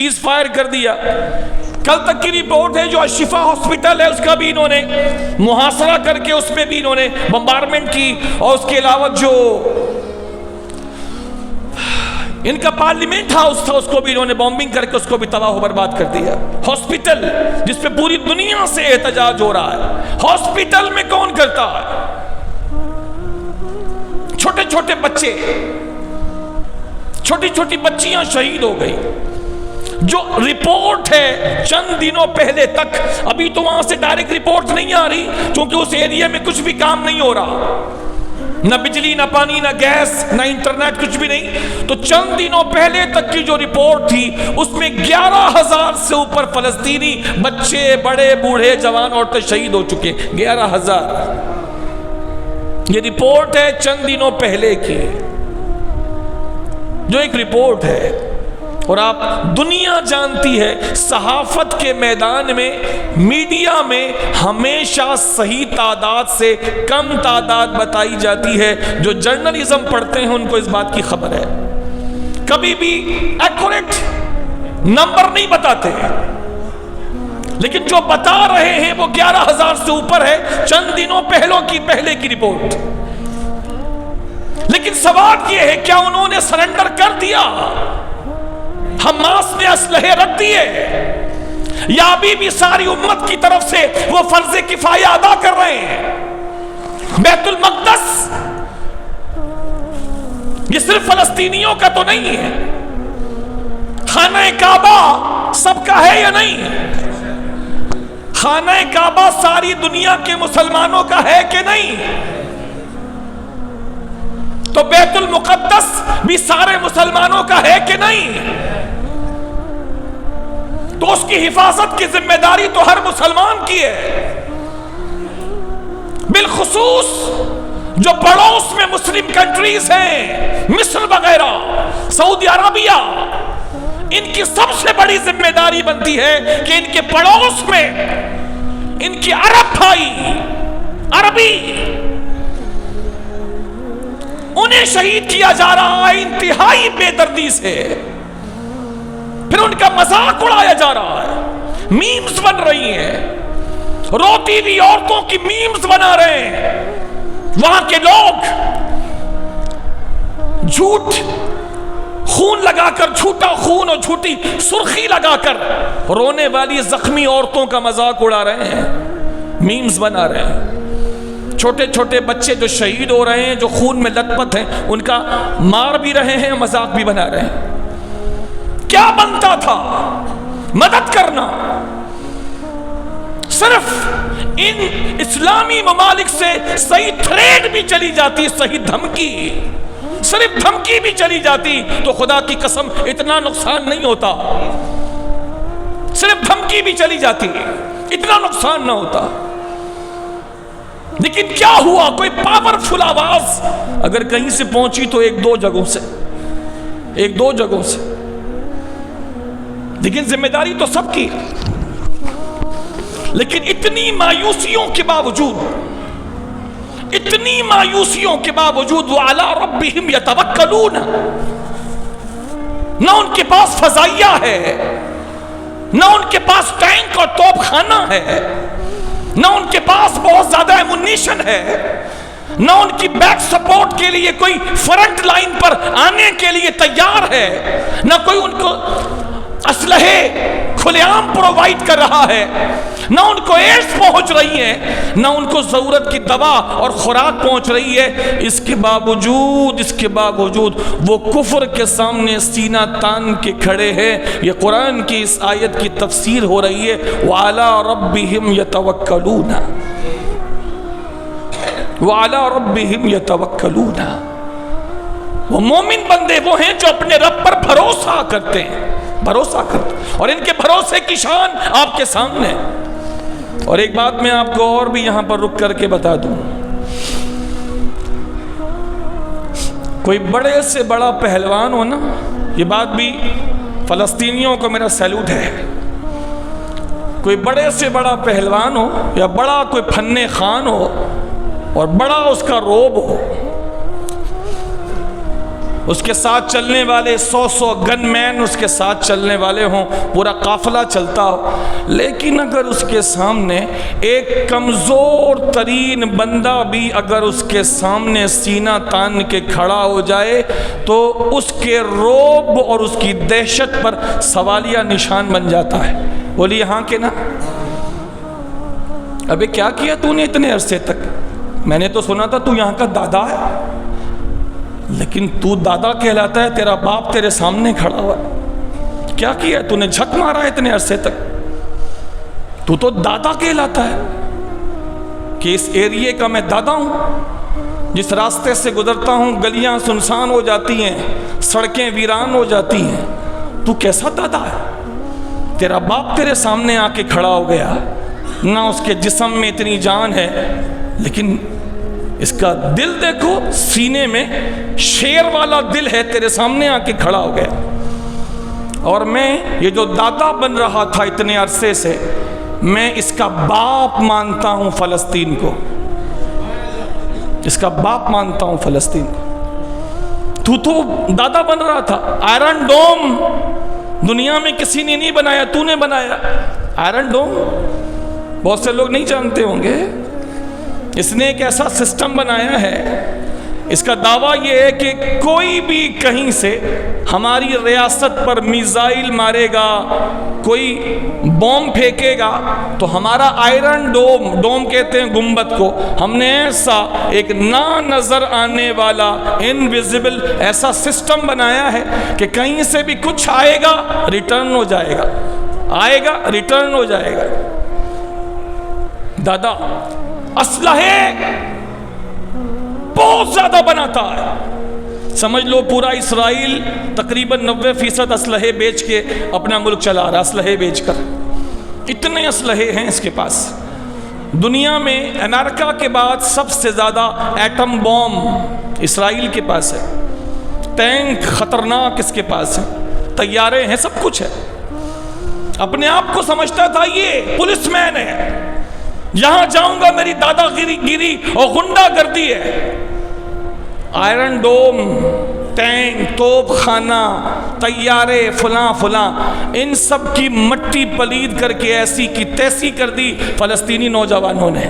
چیز فائر کر دیا. کل تک کی رپورٹ ہے جو الشفا ہاسپٹل ہے اس کا بھی انہوں نے محاصرہ کر کے اس میں بھی انہوں نے بمبارمنٹ کی, اور اس کے علاوہ جو ان کا پارلیمنٹ ہاؤس تھا اس کو بھی انہوں نے بومبنگ کر کے اس کو بھی تباہ و برباد کر دیا. ہاسپٹل جس پہ پوری دنیا سے احتجاج ہو رہا ہے, ہاسپٹل میں کون کرتا ہے؟ چھوٹے چھوٹے بچے, چھوٹی چھوٹی بچیاں شہید ہو گئی. جو رپورٹ ہے چند دنوں پہلے تک, ابھی تو وہاں سے ڈائریکٹ رپورٹ نہیں آ رہی کیونکہ اس ایریا میں کچھ بھی کام نہیں ہو رہا, نہ بجلی نہ پانی نہ گیس نہ انٹرنیٹ, کچھ بھی نہیں. تو چند دنوں پہلے تک کی جو رپورٹ تھی اس میں 11,000 سے اوپر فلسطینی بچے, بڑے, بوڑھے, جوان, عورتیں شہید ہو چکے. 11,000. یہ رپورٹ ہے چند دنوں پہلے کی, جو ایک رپورٹ ہے. اور آپ دنیا جانتی ہے صحافت کے میدان میں, میڈیا میں ہمیشہ صحیح تعداد سے کم تعداد بتائی جاتی ہے. جو جرنلزم پڑھتے ہیں ان کو اس بات کی خبر ہے, کبھی بھی ایکوریٹ نمبر نہیں بتاتے, لیکن جو بتا رہے ہیں وہ 11,000 سے اوپر ہے چند دنوں پہلے کی رپورٹ. لیکن سوال یہ ہے کیا انہوں نے سرنڈر کر دیا؟ حماس نے اسلحے رکھ دیے, یا ابھی بھی ساری امت کی طرف سے وہ فرض کفایہ ادا کر رہے ہیں؟ بیت المقدس یہ صرف فلسطینیوں کا تو نہیں ہے, خانہ کعبہ سب کا ہے یا نہیں؟ خانہ کعبہ ساری دنیا کے مسلمانوں کا ہے کہ نہیں؟ تو بیت المقدس بھی سارے مسلمانوں کا ہے کہ نہیں؟ تو اس کی حفاظت کی ذمہ داری تو ہر مسلمان کی ہے, بالخصوص جو پڑوس میں مسلم کنٹریز ہیں, مصر وغیرہ, سعودی عربیہ. ان کی سب سے بڑی ذمہ داری بنتی ہے کہ ان کے پڑوس میں ان کی عرب بھائی, عربی, انہیں شہید کیا جا رہا ہے انتہائی بے دردی سے, پھر ان کا مذاق اڑایا جا رہا ہے, میمز بن رہی ہیں, روتی ہوئی عورتوں کی میمز بنا رہے ہیں. وہاں کے لوگ جھوٹ خون لگا کر, جھوٹا خون اور جھوٹی سرخی لگا کر رونے والی زخمی عورتوں کا مذاق اڑا رہے ہیں, میمز بنا رہے ہیں. چھوٹے چھوٹے بچے جو شہید ہو رہے ہیں, جو خون میں لت پت ہیں, ان کا مار بھی رہے ہیں, مذاق بھی بنا رہے ہیں. کیا بنتا تھا؟ مدد کرنا. صرف ان اسلامی ممالک سے صحیح تھریڈ بھی چلی جاتی, صحیح دھمکی, صرف دھمکی بھی چلی جاتی تو خدا کی قسم اتنا نقصان نہیں ہوتا. صرف دھمکی بھی چلی جاتی اتنا نقصان نہ ہوتا. لیکن کیا ہوا؟ کوئی پاورفل آواز اگر کہیں سے پہنچی تو ایک دو جگہوں سے, لیکن ذمہ داری تو سب کی. لیکن اتنی مایوسیوں کے باوجود وَعَلَىٰ رَبِّهِمْ يَتَوَكَّلُونَ, نہ ان کے پاس فضائیہ ہے, نہ ان کے پاس ٹینک اور توپ خانہ ہے, نہ ان کے پاس بہت زیادہ ایمونیشن ہے, نہ ان کی بیک سپورٹ کے لیے کوئی فرنٹ لائن پر آنے کے لیے تیار ہے, نہ کوئی ان کو اسلحے کھلے عام پرووائڈ کر رہا ہے, نہ ان کو ایڈز پہنچ رہی ہے, نہ ان کو ضرورت کی دوا اور خوراک پہنچ رہی ہے. اس کے باوجود وہ کفر کے سامنے سینہ تان کے کھڑے ہیں. یہ قرآن کی اس آیت کی تفسیر ہو رہی ہے وَعَلَىٰ رَبِّهِمْ يَتَوَكَّلُونَ, وَعَلَىٰ رَبِّهِمْ يَتَوَكَّلُونَ. وہ مومن بندے وہ ہیں جو اپنے رب پر بھروسہ کرتے ہیں, اور ان کے بھروسے کی شان آپ کے سامنے. اور ایک بات میں آپ کو اور بھی یہاں پر رک کر کے بتا دوں, کوئی بڑے سے بڑا پہلوان ہو نا, یہ بات بھی فلسطینیوں کو میرا سیلوٹ ہے, کوئی بڑے سے بڑا پہلوان ہو یا بڑا کوئی فن خان ہو اور بڑا اس کا روب ہو, اس کے ساتھ چلنے والے 100 گن مین اس کے ساتھ چلنے والے ہوں، پورا قافلہ چلتا ہو، لیکن اگر اس کے سامنے ایک کمزور ترین بندہ بھی اگر اس کے سامنے سینہ تان کے کھڑا ہو جائے تو اس کے رعب اور اس کی دہشت پر سوالیہ نشان بن جاتا ہے۔ بولی یہاں کے نا، ابے کیا کیا تو نے اتنے عرصے تک؟ میں نے تو سنا تھا تو یہاں کا دادا ہے، لیکن تو دادا کہلاتا ہے، تیرا باپ تیرے سامنے کھڑا ہوا ہے، کیا کیا تو نے جھک مارا ہے اتنے عرصے تک؟ تو دادا کہلاتا ہے کہ اس ایریے کا میں دادا ہوں، جس راستے سے گزرتا ہوں گلیاں سنسان ہو جاتی ہیں، سڑکیں ویران ہو جاتی ہیں، تو کیسا دادا ہے؟ تیرا باپ تیرے سامنے آ کے کھڑا ہو گیا، نہ اس کے جسم میں اتنی جان ہے، لیکن اس کا دل دیکھو، سینے میں شیر والا دل ہے، تیرے سامنے آ کے کھڑا ہو گیا۔ اور میں یہ جو دادا بن رہا تھا اتنے عرصے سے، میں اس کا باپ مانتا ہوں فلسطین کو، اس کا باپ مانتا ہوں فلسطین کو۔ تو دادا بن رہا تھا۔ آئرن ڈوم دنیا میں کسی نے نہیں بنایا، تو نے بنایا آئرن ڈوم۔ بہت سے لوگ نہیں جانتے ہوں گے، اس نے ایک ایسا سسٹم بنایا ہے، اس کا دعویٰ یہ ہے کہ کوئی بھی کہیں سے ہماری ریاست پر میزائل مارے گا، کوئی بوم پھینکے گا، تو ہمارا آئرن ڈوم کہتے ہیں گنبد کو، ہم نے ایسا ایک نا نظر آنے والا انویزیبل ایسا سسٹم بنایا ہے کہ کہیں سے بھی کچھ آئے گا ریٹرن ہو جائے گا، آئے گا ریٹرن ہو جائے گا۔ دادا اسلحے بہت زیادہ بناتا ہے، سمجھ لو پورا اسرائیل تقریباً 90% اسلحے بیچ کے اپنا ملک چلا رہا، اسلحے بیچ کر، اتنے اسلحے ہیں اس کے پاس۔ دنیا میں امریکہ کے بعد سب سے زیادہ ایٹم بوم اسرائیل کے پاس ہے، ٹینک خطرناک اس کے پاس ہے، طیارے ہیں، سب کچھ ہے۔ اپنے آپ کو سمجھتا تھا یہ پولیس مین ہے، جہاں جاؤں گا میری دادا گیری اور غنڈہ گردی ہے۔ آئرن ڈوم، ٹینک، توپ خانہ، طیارے، فلاں، ان سب کی مٹی پلید کر کے ایسی کی تیسی کر دی فلسطینی نوجوانوں نے،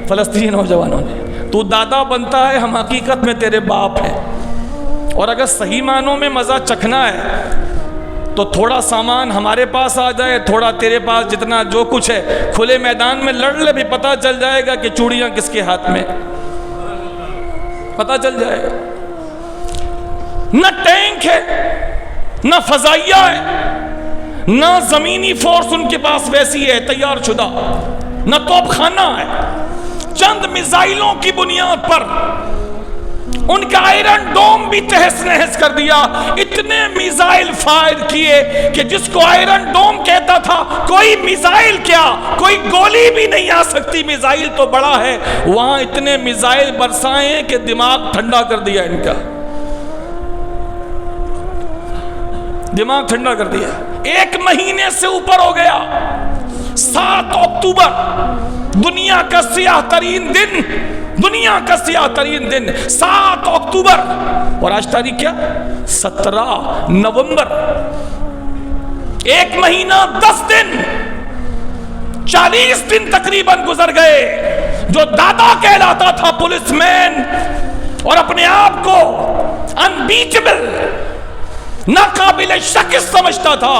فلسطینی نوجوانوں نے۔ تو دادا بنتا ہے، ہم حقیقت میں تیرے باپ ہیں۔ اور اگر صحیح معنوں میں مزہ چکھنا ہے تو تھوڑا سامان ہمارے پاس آ جائے، تھوڑا تیرے پاس، جتنا جو کچھ ہے کھلے میدان میں لڑ لے بھی پتہ چل جائے گا کہ چوڑیاں کس کے ہاتھ میں، پتہ چل جائے گا۔ نہ ٹینک ہے، نہ فضائیہ ہے، نہ زمینی فورس ان کے پاس ویسی ہے تیار شدہ، نہ توپ خانہ ہے۔ چند میزائلوں کی بنیاد پر ان کا آئرن ڈوم بھی تہس نہس کر دیا۔ اتنے میزائل فائر کیے کہ جس کو آئرن ڈوم کہتا تھا، کوئی میزائل کیا، کوئی گولی بھی نہیں آ سکتی، میزائل تو بڑا ہے، وہاں اتنے میزائل برسائے کہ دماغ ٹھنڈا کر دیا ان کا، دماغ ٹھنڈا کر دیا۔ 1 مہینے سے اوپر ہو گیا۔ 7 اکتوبر دنیا کا سیاہ ترین دن، دنیا کا سیاہ ترین دن 7 اکتوبر، اور آج تاریخ کیا؟ 17 نومبر۔ 1 مہینہ 10 دن، 40 دن تقریباً گزر گئے۔ جو دادا کہلاتا تھا پولیس مین اور اپنے آپ کو انبیچبل، ناقابل شکست سمجھتا تھا،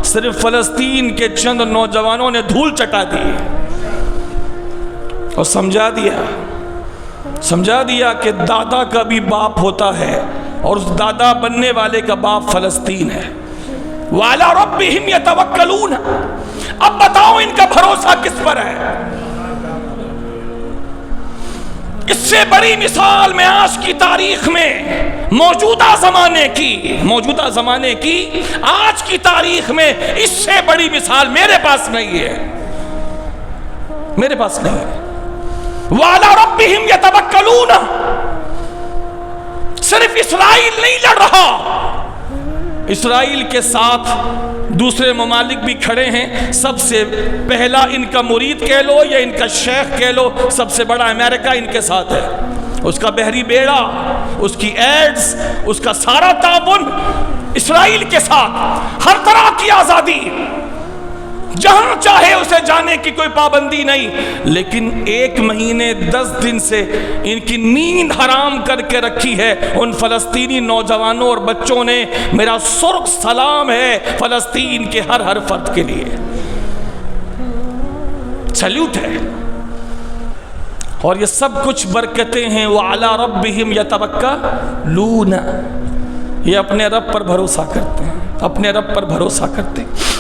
صرف فلسطین کے چند نوجوانوں نے دھول چٹا دی اور سمجھا دیا کہ دادا کا بھی باپ ہوتا ہے، اور اس دادا بننے والے کا باپ فلسطین ہے۔ وَعَلَىٰ رَبِّهِمْ يَتَوَكَّلُونَ۔ اب بتاؤ ان کا بھروسہ کس پر ہے؟ اس سے بڑی مثال میں آج کی تاریخ میں موجودہ زمانے کی آج کی تاریخ میں اس سے بڑی مثال میرے پاس نہیں ہے، میرے پاس نہیں ہے۔ وَعَلَىٰ رَبِّهِمْ يَتَوَكَّلُونَ۔ صرف اسرائیل نہیں لڑ رہا، اسرائیل کے ساتھ دوسرے ممالک بھی کھڑے ہیں۔ سب سے پہلا ان کا مرید کہہ لو یا ان کا شیخ کہہ لو، سب سے بڑا امریکہ ان کے ساتھ ہے۔ اس کا بحری بیڑا، اس کی ایڈز، اس کا سارا تعاون اسرائیل کے ساتھ، ہر طرح کی آزادی، جہاں چاہے اسے جانے کی کوئی پابندی نہیں، لیکن 1 مہینے 10 دن سے ان کی نیند حرام کر کے رکھی ہے ان فلسطینی نوجوانوں اور بچوں نے۔ میرا سرخ سلام ہے فلسطین کے ہر فرد کے لیے، سلیوٹ ہے۔ اور یہ سب کچھ برکتیں ہیں وَعَلَىٰ رَبِّهِمْ يَتَوَكَّلُونَ، یہ اپنے رب پر بھروسہ کرتے ہیں، اپنے رب پر بھروسہ کرتے ہیں۔